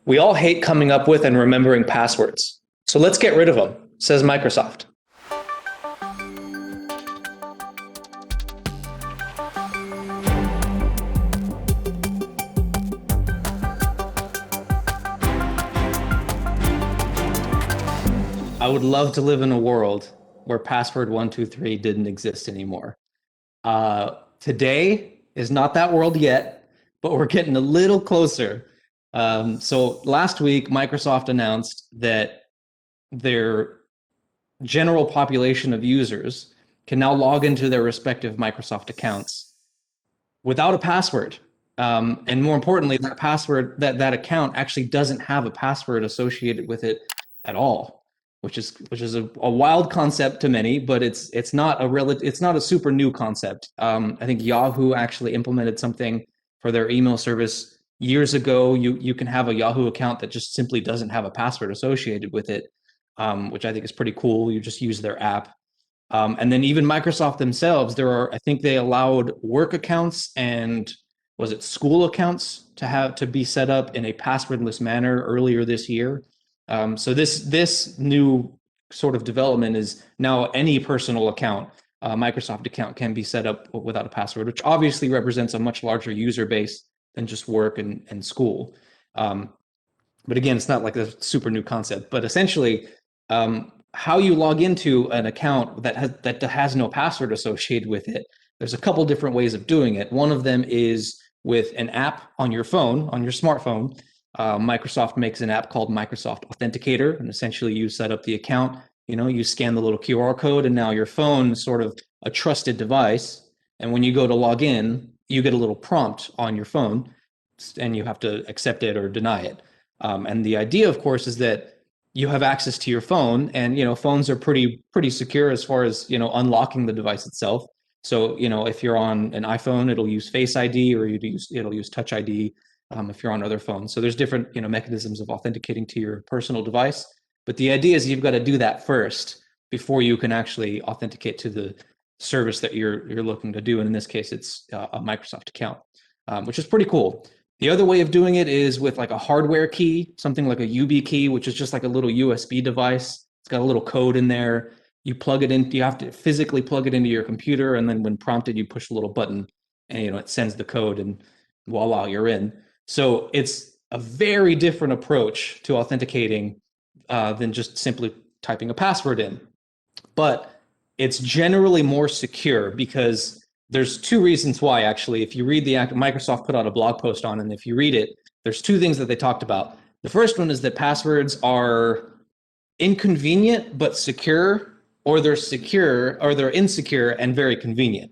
We all hate coming up with and remembering passwords. So let's get rid of them, says Microsoft. I would love to live in a world where Password123 didn't exist anymore. Today is not that world yet, but we're getting a little closer. So last week, Microsoft announced that their general population of users can now log into their respective Microsoft accounts without a password. And more importantly, that account actually doesn't have a password associated with it at all, which is a wild concept to many, but it's not a super new concept. I think Yahoo actually implemented something for their email service years ago. You can have a Yahoo account that just simply doesn't have a password associated with it, which I think is pretty cool. You just use their app. And then even Microsoft themselves, I think they allowed work accounts and was it school accounts to be set up in a passwordless manner earlier this year. So this new sort of development is now any personal account, Microsoft account can be set up without a password, which obviously represents a much larger user base than just work and school. But again, it's not like a super new concept. But essentially, how you log into an account that has no password associated with it, there's a couple different ways of doing it. One of them is with an app on your phone, on your smartphone. Microsoft makes an app called Microsoft Authenticator, and essentially you set up the account. You scan the little QR code, and now your phone is sort of a trusted device. And when you go to log in, you get a little prompt on your phone, and you have to accept it or deny it. And the idea, of course, is that you have access to your phone, and phones are pretty secure as far as unlocking the device itself. So if you're on an iPhone, it'll use Face ID, or it'll use Touch ID. If you're on other phones, so there's different mechanisms of authenticating to your personal device. But the idea is you've got to do that first before you can actually authenticate to the service that you're looking to do. And in this case, it's a Microsoft account, which is pretty cool. The other way of doing it is with like a hardware key, something like a YubiKey, which is just like a little USB device. It's got a little code in there. You plug it in. You have to physically plug it into your computer, and then when prompted, you push a little button, and it sends the code, and voila, you're in. So it's a very different approach to authenticating than just simply typing a password in. But it's generally more secure because there's two reasons why, actually. If you read Microsoft put out a blog post on it, and if you read it, there's two things that they talked about. The first one is that passwords are inconvenient but secure, or they're secure, or they're insecure and very convenient.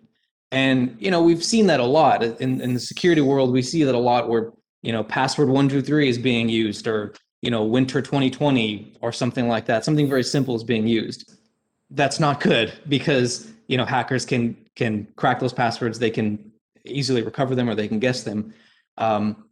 And we've seen that a lot in the security world. We see that a lot where Password123 is being used, or Winter 2020 or something like that. Something very simple is being used. That's not good because hackers can crack those passwords. They can easily recover them, or they can guess them. On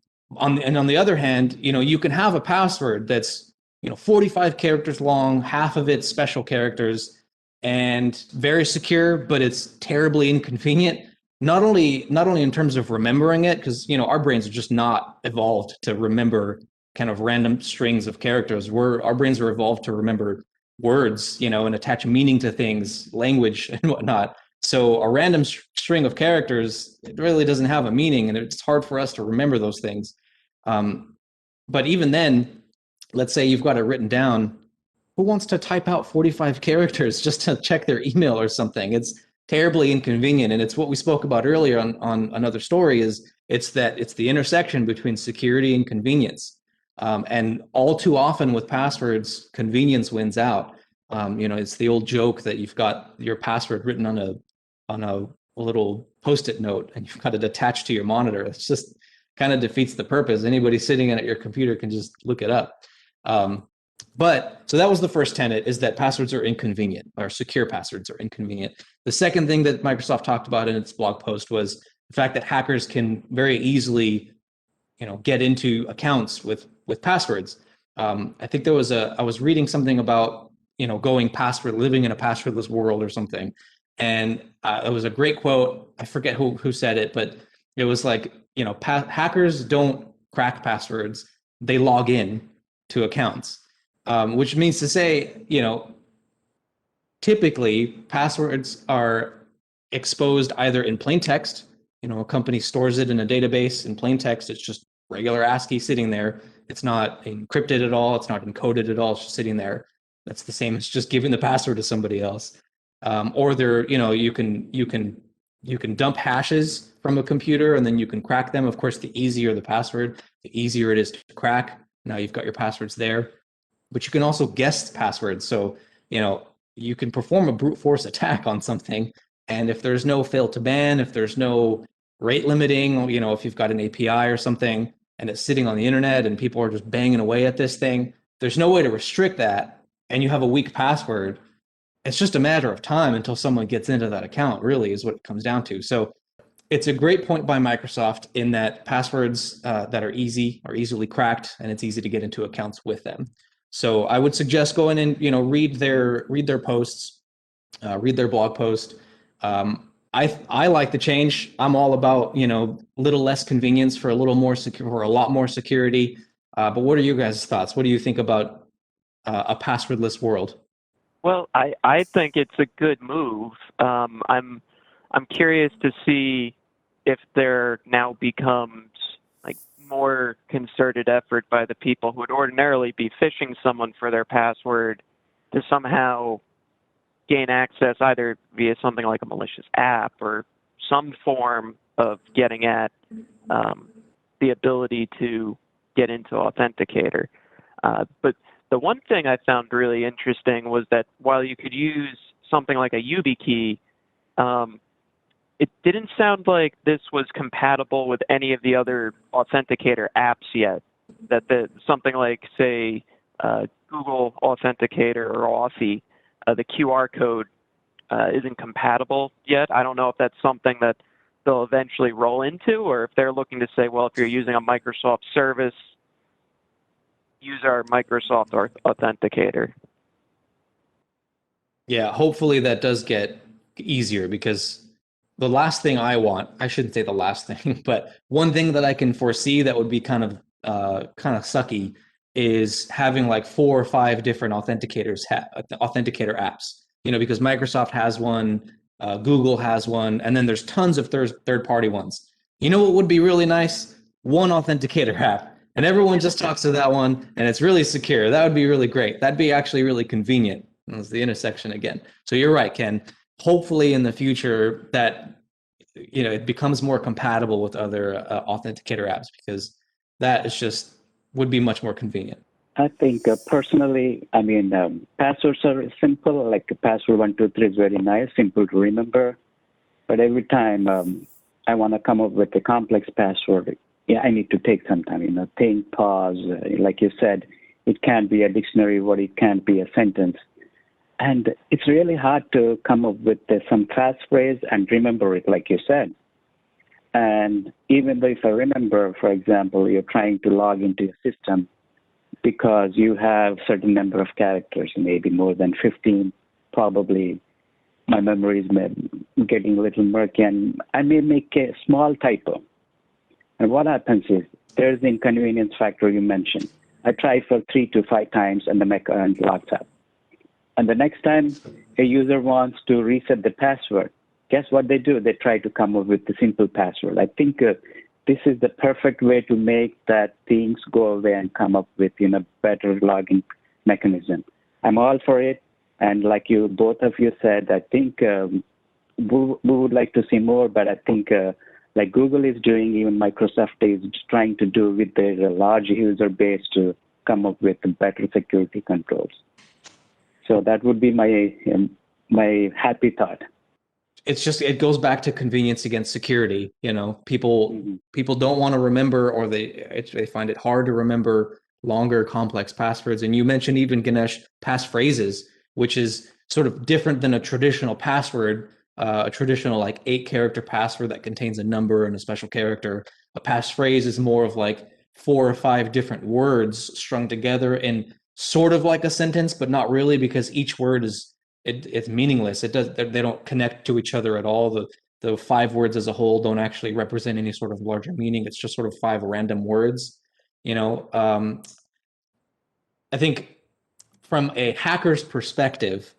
the other hand, you can have a password that's 45 characters long, half of it special characters, and very secure, but it's terribly inconvenient. Not only in terms of remembering it, because our brains are just not evolved to remember kind of random strings of characters. Our brains are evolved to remember words, and attach meaning to things, language and whatnot. So a random string of characters, it really doesn't have a meaning, and it's hard for us to remember those things. But even then, let's say you've got it written down. Who wants to type out 45 characters just to check their email or something? It's terribly inconvenient. And it's what we spoke about earlier on another story, is it's the intersection between security and convenience. And all too often with passwords, convenience wins out. It's the old joke that you've got your password written on a little Post-it note, and you've got it attached to your monitor. It's just kind of defeats the purpose. Anybody sitting at your computer can just look it up. But so that was the first tenet, is that passwords are inconvenient, or secure passwords are inconvenient. The second thing that Microsoft talked about in its blog post was the fact that hackers can very easily, get into accounts with passwords. I think I was reading something about, living in a passwordless world or something. And it was a great quote. I forget who said it, but it was like, hackers don't crack passwords. they log in to accounts, which means to say, typically passwords are exposed either in plain text. A company stores it in a database in plain text. It's just regular ASCII sitting there. It's not encrypted at all. It's not encoded at all. It's just sitting there. That's the same as just giving the password to somebody else. Or there, you can dump hashes from a computer and then you can crack them. Of course, the easier the password, the easier it is to crack. Now you've got your passwords there, but you can also guess passwords. So, you can perform a brute force attack on something. And if there's no fail to ban, if there's no rate limiting, if you've got an API or something and it's sitting on the internet and people are just banging away at this thing, there's no way to restrict that. And you have a weak password. It's just a matter of time until someone gets into that account, really, is what it comes down to. So it's a great point by Microsoft in that passwords that are easily cracked, and it's easy to get into accounts with them. So I would suggest going and read their posts, read their blog post. I like the change. I'm all about little less convenience for a little more secure, or a lot more security. But what are your guys' thoughts? What do you think about a passwordless world? Well, I think it's a good move. I'm curious to see if there now becomes like more concerted effort by the people who would ordinarily be phishing someone for their password to somehow gain access either via something like a malicious app or some form of getting at the ability to get into Authenticator. But the one thing I found really interesting was that while you could use something like a YubiKey, it didn't sound like this was compatible with any of the other Authenticator apps yet. That something like, say, Google Authenticator or Authy, the QR code isn't compatible yet. I don't know if that's something that they'll eventually roll into, or if they're looking to say, well, if you're using a Microsoft service, use our Microsoft Authenticator. Yeah, hopefully that does get easier, because the last thing I shouldn't say the last thing, but one thing that I can foresee that would be kind of sucky is having like 4 or 5 different authenticator apps. Because Microsoft has one, Google has one, and then there's tons of third party ones. What would be really nice? One authenticator app, and everyone just talks to that one, and it's really secure. That would be really great. That'd be actually really convenient. It's the intersection again. So you're right, Ken. Hopefully in the future that it becomes more compatible with other authenticator apps, because that is just would be much more convenient. I think personally, passwords are simple. Like Password123 is very nice, simple to remember. But every time I want to come up with a complex password, I need to take some time. Think, pause. Like you said, it can't be a dictionary word. It can't be a sentence. And it's really hard to come up with some fast phrase and remember it, like you said. And even though if I remember, for example, you're trying to log into your system because you have certain number of characters, maybe more than 15, probably my memory is getting a little murky, and I may make a small typo. And what happens is there's the inconvenience factor you mentioned. I try for 3 to 5 times and my account locks up. And the next time a user wants to reset the password, guess what they do? They try to come up with the simple password. I think this is the perfect way to make that things go away and come up with better login mechanism. I'm all for it. And like both of you said, I think we would like to see more, but I think like Google is doing, even Microsoft is trying to do with their large user base to come up with better security controls. So that would be my happy thought. It goes back to convenience against security. People don't want to remember, or they find it hard to remember longer, complex passwords. And you mentioned even, Ganesh, passphrases, which is sort of different than a traditional password, a traditional like 8-character password that contains a number and a special character. A passphrase is more of like 4 or 5 different words strung together in sort of like a sentence, but not really, because each word it's meaningless. They don't connect to each other at all. The 5 words as a whole don't actually represent any sort of larger meaning. It's just sort of 5 random words. You know, I think from a hacker's perspective,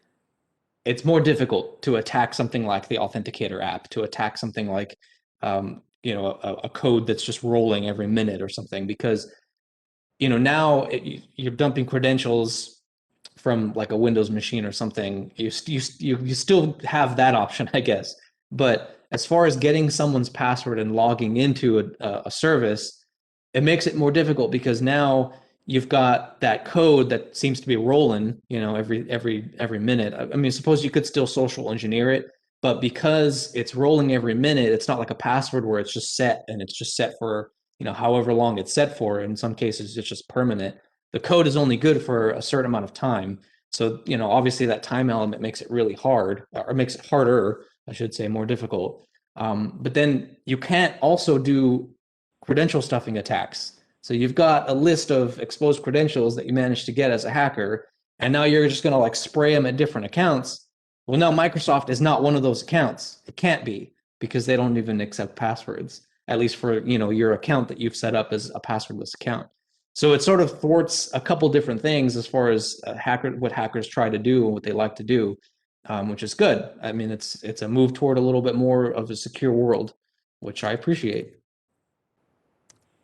it's more difficult to attack something like the Authenticator app, to attack something like, a code that's just rolling every minute or something, because, now you're dumping credentials from like a Windows machine or something. You still have that option, I guess. But as far as getting someone's password and logging into a service, it makes it more difficult because now you've got that code that seems to be rolling, every minute. I mean, suppose you could still social engineer it, but because it's rolling every minute, it's not like a password where it's just set and it's just set for, however long it's set for. In some cases, it's just permanent. The code is only good for a certain amount of time. So, obviously that time element makes it really hard, or makes it harder, I should say, more difficult. But then you can't also do credential stuffing attacks. So you've got a list of exposed credentials that you managed to get as a hacker, and now you're just going to like spray them at different accounts. Well, now Microsoft is not one of those accounts. It can't be, because they don't even accept passwords, at least for, your account that you've set up as a passwordless account. So it sort of thwarts a couple different things as far as what hackers try to do and what they like to do, which is good. I mean, it's a move toward a little bit more of a secure world, which I appreciate.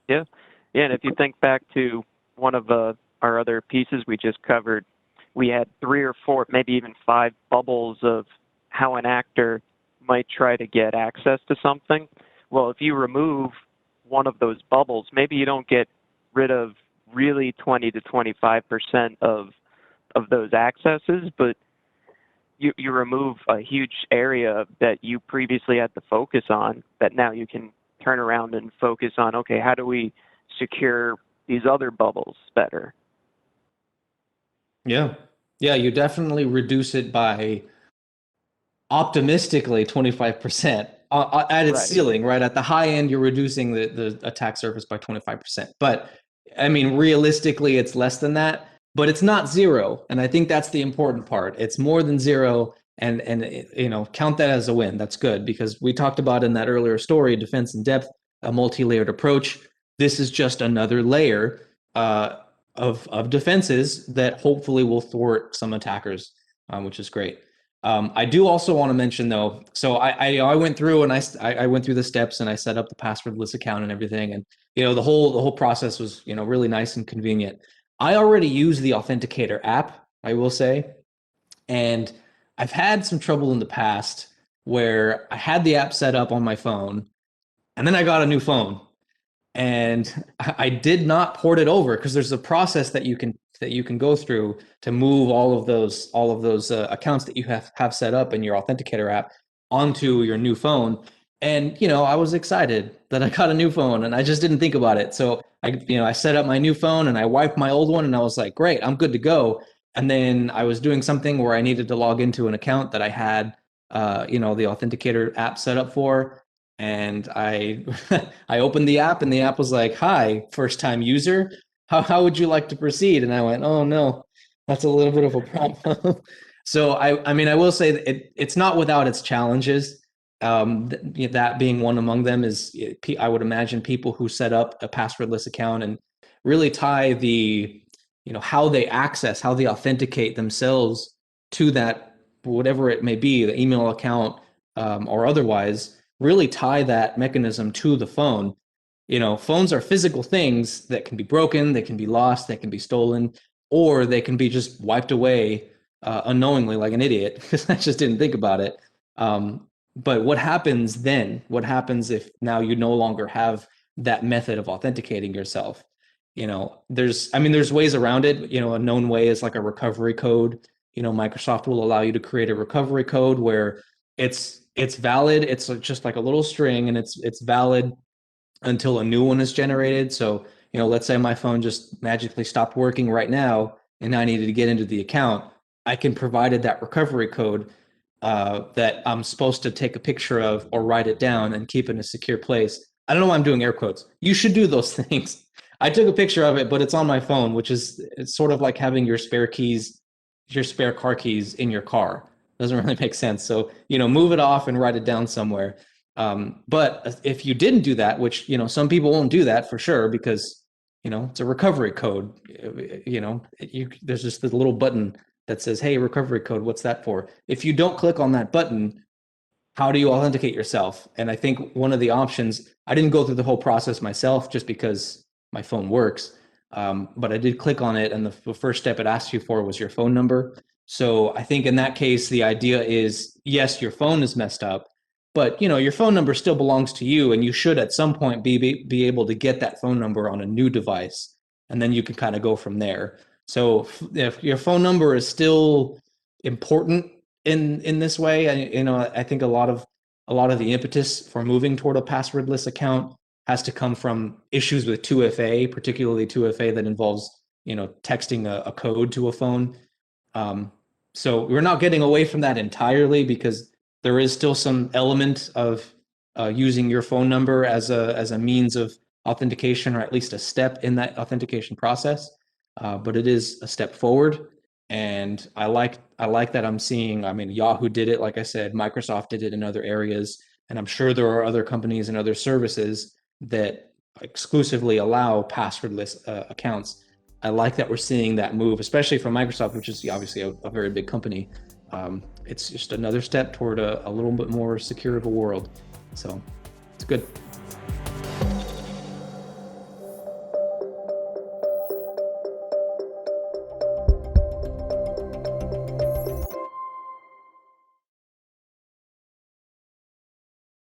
Yeah. Yeah. And if you think back to one of our other pieces we just covered, we had 3 or 4, maybe even 5 bubbles of how an actor might try to get access to something. Well, if you remove one of those bubbles, maybe you don't get rid of really 20 to 25% of those accesses, but you remove a huge area that you previously had to focus on, that now you can turn around and focus on, okay, how do we secure these other bubbles better? Yeah. Yeah, you definitely reduce it by optimistically 25% at its Right. ceiling, right? At the high end, you're reducing the attack surface by 25%. But I mean, realistically, it's less than that, but it's not zero. And I think that's the important part. It's more than zero. And count that as a win. That's good, because we talked about in that earlier story, defense in depth, a multi-layered approach. This is just another layer of defenses that hopefully will thwart some attackers, which is great. I do also want to mention, though, so I went through and I went through the steps and I set up the passwordless account and everything, and the whole process was really nice and convenient. I already use the Authenticator app, I will say, and I've had some trouble in the past where I had the app set up on my phone, and then I got a new phone, and I did not port it over, because there's a process that you can go through to move all of those accounts that you have set up in your Authenticator app onto your new phone. And I was excited that I got a new phone, and I just didn't think about it. So I set up my new phone and I wiped my old one, and I was like, great, I'm good to go. And then I was doing something where I needed to log into an account that I had the Authenticator app set up for, and I I opened the app, and the app was like, "Hi, first time user. How would you like to proceed?" And I went, "Oh no, that's a little bit of a problem." So I mean, I will say that it's not without its challenges. That being one among them is, I would imagine, people who set up a passwordless account and really tie the how they authenticate themselves to that, whatever it may be, the email account, or otherwise, really tie that mechanism to the phone. Phones are physical things that can be broken, they can be lost, they can be stolen, or they can be just wiped away unknowingly, like an idiot, because I just didn't think about it. But what happens then? What happens if now you no longer have that method of authenticating yourself? There's ways around it. A known way is like a recovery code. Microsoft will allow you to create a recovery code where it's valid. It's just like a little string, and it's valid until a new one is generated. So, let's say my phone just magically stopped working right now, and I needed to get into the account. I can provide that recovery code that I'm supposed to take a picture of or write it down and keep in a secure place. I don't know why I'm doing air quotes. You should do those things. I took a picture of it, but it's on my phone, which is, it's sort of like having your spare car keys in your car. Doesn't really make sense. So, move it off and write it down somewhere. But if you didn't do that, which, some people won't do that for sure, because, it's a recovery code. There's just this little button that says, hey, recovery code, what's that for? If you don't click on that button, how do you authenticate yourself? And I think one of the options, I didn't go through the whole process myself just because my phone works, but I did click on it, and the first step it asked you for was your phone number. So I think in that case, the idea is, yes, your phone is messed up, but your phone number still belongs to you, and you should at some point be able to get that phone number on a new device, and then you can kind of go from there. So if your phone number is still important in this way, I think a lot of the impetus for moving toward a passwordless account has to come from issues with 2FA, particularly 2FA that involves texting a code to a phone. So we're not getting away from that entirely, because there is still some element of using your phone number as a means of authentication, or at least a step in that authentication process. But it is a step forward, and I like that I'm seeing. I mean, Yahoo did it, like I said, Microsoft did it in other areas, and I'm sure there are other companies and other services that exclusively allow passwordless accounts. I like that we're seeing that move, especially from Microsoft, which is obviously a very big company. It's just another step toward a little bit more secure of a world. So it's good.